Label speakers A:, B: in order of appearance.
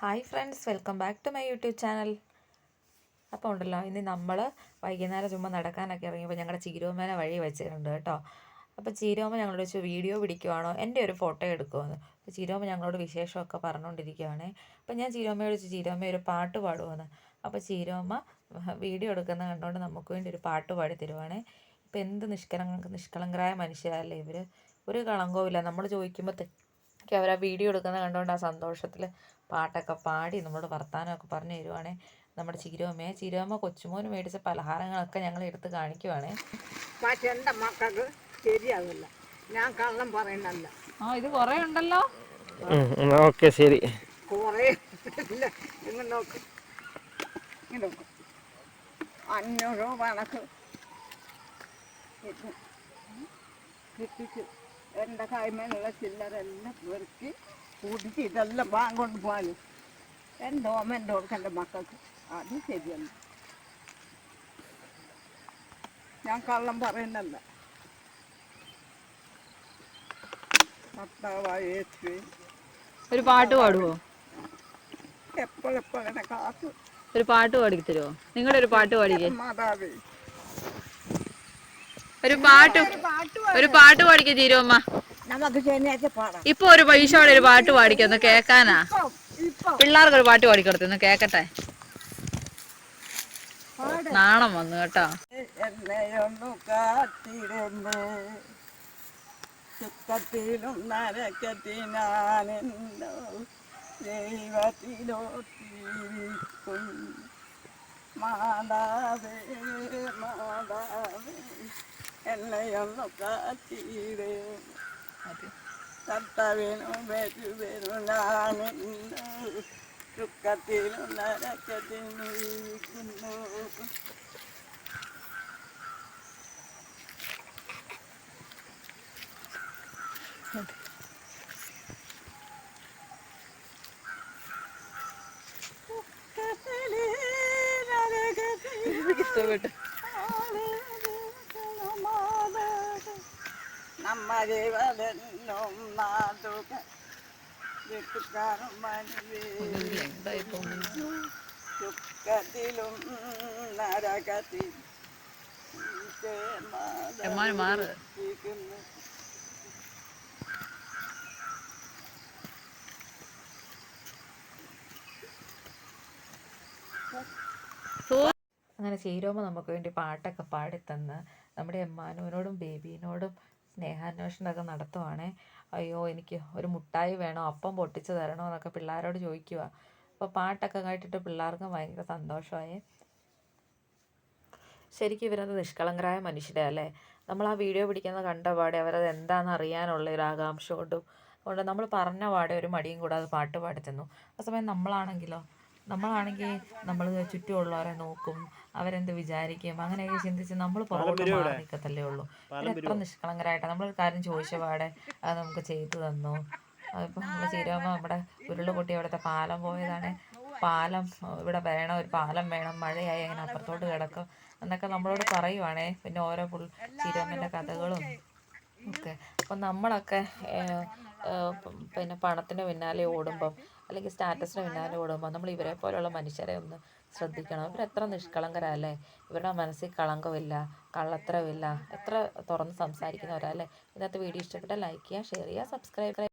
A: Hi friends, welcome back to my YouTube channel. അപ്പോൾ ഉണ്ടല്ലോ, ഇന്ന് നമ്മൾ വൈകുന്നേരം ചുമ്മാ നടക്കാനൊക്കെ ഇറങ്ങിയപ്പോൾ ഞങ്ങളുടെ ചീരോമേനെ വഴി വെച്ചിട്ടുണ്ട് കേട്ടോ. അപ്പോൾ ചീരോമ ഞങ്ങളോട് വെച്ച് വീഡിയോ പിടിക്കുവാണോ, എൻ്റെ ഒരു ഫോട്ടോ എടുക്കുമെന്ന്. അപ്പോൾ ചീരോമ ഞങ്ങളോട് വിശേഷമൊക്കെ പറഞ്ഞുകൊണ്ടിരിക്കുകയാണേ. അപ്പോൾ ഞാൻ ചീരോമയോട് ചോദിച്ചു, ചീരോമ ഒരു പാട്ട് പാടുമെന്ന്. അപ്പോൾ ചീരോമ വീഡിയോ എടുക്കുന്ന കണ്ടുകൊണ്ട് നമുക്ക് വേണ്ടി ഒരു പാട്ട് പാടി തരുവാണേ. ഇപ്പോൾ എന്ത് നിഷ്കളങ്കരായ മനുഷ്യരല്ലേ ഇവർ, ഒരു കളങ്കവും ഇല്ല. നമ്മൾ ചോദിക്കുമ്പോഴത്തേക്ക് അവർ ആ വീഡിയോ എടുക്കുന്ന കണ്ടുകൊണ്ട് ആ സന്തോഷത്തിൽ പാട്ടൊക്കെ പാടി നമ്മളോട് വർത്താനമൊക്കെ പറഞ്ഞു തരുവാണേ. നമ്മുടെ ചീരോമ്മ കൊച്ചുമോന് മേടിച്ച പലഹാരങ്ങളൊക്കെ ഞങ്ങൾ എടുത്ത് കാണിക്കുവാണേ.
B: പക്ഷെ എൻ്റെ മക്കൾക്ക് ശരിയാവില്ല, ഞാൻ കള്ളം പറയുന്നല്ല.
A: ഇത് കുറേ ഉണ്ടല്ലോ.
C: ഓക്കെ, ശരി.
B: കുറേ ഇല്ല, നിങ്ങൾ നോക്ക്, ഇങ്ങനെ നോക്ക്. 500 രൂപ കണക്ക് കിട്ടിച്ച് എൻ്റെ കൈമേലുള്ള ചില്ലറെല്ലാം പെറുക്കി കൂട്ടിച്ച് ഇതെല്ലാം വാങ്ങോണ്ട് പോയാലും എൻ്റെ ഓമൻ്റെ ഓർക്ക് എൻ്റെ മക്കൾക്ക് അത് ശരിയല്ല. ഞാൻ കള്ളം പറയുന്നല്ല.
A: ഒരു പാട്ട് പാടുവോ?
B: എപ്പോഴെപ്പോഴെ കാത്തു
A: ഒരു പാട്ട് പാടി തരുമോ? നിങ്ങളുടെ ഒരു പാട്ട് പാടിക്കേ.
B: മാതാവേ,
A: ഒരു പാട്ട് പാടിക്കേ ചീരോമ്മ.
B: നമുക്ക് ശനിയാഴ്ച പാടാം.
A: ഇപ്പൊ ഒരു പൈസയോടെ ഒരു പാട്ട് പാടിക്കൊന്ന് കേക്കാനാ. പിള്ളേർക്കൊരു പാട്ട് പാടിക്കൊടുത്തൊന്ന് കേക്കട്ടെ. നാണം വന്നു കേട്ടോ.
B: എന്നെയൊന്നു കാത്തിരുന്ന് സുഖത്തിലും നരക്കത്തിനാനെന്നോ ദൈവത്തിലോത്തിരിക്കും മാതാവേ മാതാവേ എന്നെയൊന്നു കാത്തിരേ കർത്താവിനും വരുവരും ഞാനെന്നോ സുഖത്തിലും നരക്കത്തിനിരിക്കുന്നു.
A: ഇഷ്ടപ്പെട്ടു.
B: നമ്മരെ വലന്നും നാടുക സുഖത്തിലും നരകത്തിലും
A: മാറ്. അങ്ങനെ ചീരോമ നമുക്ക് വേണ്ടി പാട്ടൊക്കെ പാടിത്തന്ന് നമ്മുടെ എമ്മാനുവിനോടും ബേബീനോടും സ്നേഹാന്വേഷണമൊക്കെ നടത്തുവാണേ. അയ്യോ, എനിക്ക് ഒരു മുട്ടായി വേണോ, അപ്പം പൊട്ടിച്ച് തരണോ എന്നൊക്കെ പിള്ളേരോട് ചോദിക്കുക. അപ്പോൾ പാട്ടൊക്കെ കേട്ടിട്ട് പിള്ളേർക്കും ഭയങ്കര സന്തോഷമായി. ശരിക്കും ഇവരത് നിഷ്കളങ്കരായ മനുഷ്യരെ അല്ലേ. നമ്മൾ ആ വീഡിയോ പിടിക്കുന്നത് കണ്ട പാടെ അവരത് എന്താണെന്ന് അറിയാനുള്ള ഒരു ആകാംക്ഷ കൊണ്ട് നമ്മൾ പറഞ്ഞ പാടെ ഒരു മടിയും കൂടാതെ പാട്ട് പാടി തന്നു. ആ സമയം നമ്മളാണെങ്കിൽ നമ്മൾ ചുറ്റുമുള്ളവരെ നോക്കും, അവരെന്ത് വിചാരിക്കും, അങ്ങനെയൊക്കെ ചിന്തിച്ച് നമ്മൾ പുറകോട്ട് മാറി നിൽക്കത്തല്ലേ ഉള്ളൂ. എത്ര നിഷ്കളങ്കരായിട്ടാണ് നമ്മളൊരു കാര്യം ചോദിച്ച പാടെ അത് നമുക്ക് ചെയ്തു തന്നു. അതിപ്പോൾ നമ്മൾ ചീരോമ നമ്മുടെ ഉരുളുപൊട്ടി അവിടുത്തെ പാലം പോയതാണ്. പാലം ഇവിടെ വേണം, ഒരു പാലം വേണം, മഴയായി അങ്ങനെ അപ്പുറത്തോട്ട് കിടക്കും എന്നൊക്കെ നമ്മളോട് പറയുവാണേ. പിന്നെ ഓരോ ചീരോമ്മൻ്റെ കഥകളും ഓക്കെ. അപ്പം നമ്മളൊക്കെ പിന്നെ പണത്തിന് പിന്നാലെ ഓടുമ്പം അല്ലെങ്കിൽ സ്റ്റാറ്റസിന് പിന്നാലെ ഓടുമ്പോൾ നമ്മൾ ഇവരെ പോലുള്ള മനുഷ്യരെ ഒന്ന് ശ്രദ്ധിക്കണം. ഇവരെത്ര നിഷ്കളങ്കരല്ലേ, ഇവരുടെ മനസ്സിൽ കളങ്കമില്ല, കള്ളത്തരമില്ല, എത്ര തുറന്ന് സംസാരിക്കുന്നവരല്ലേ. ഇന്നത്തെ വീഡിയോ ഇഷ്ടപ്പെട്ടാൽ ലൈക്ക് ചെയ്യുക, ഷെയർ ചെയ്യുക, സബ്സ്ക്രൈബ് ചെയ്യുക.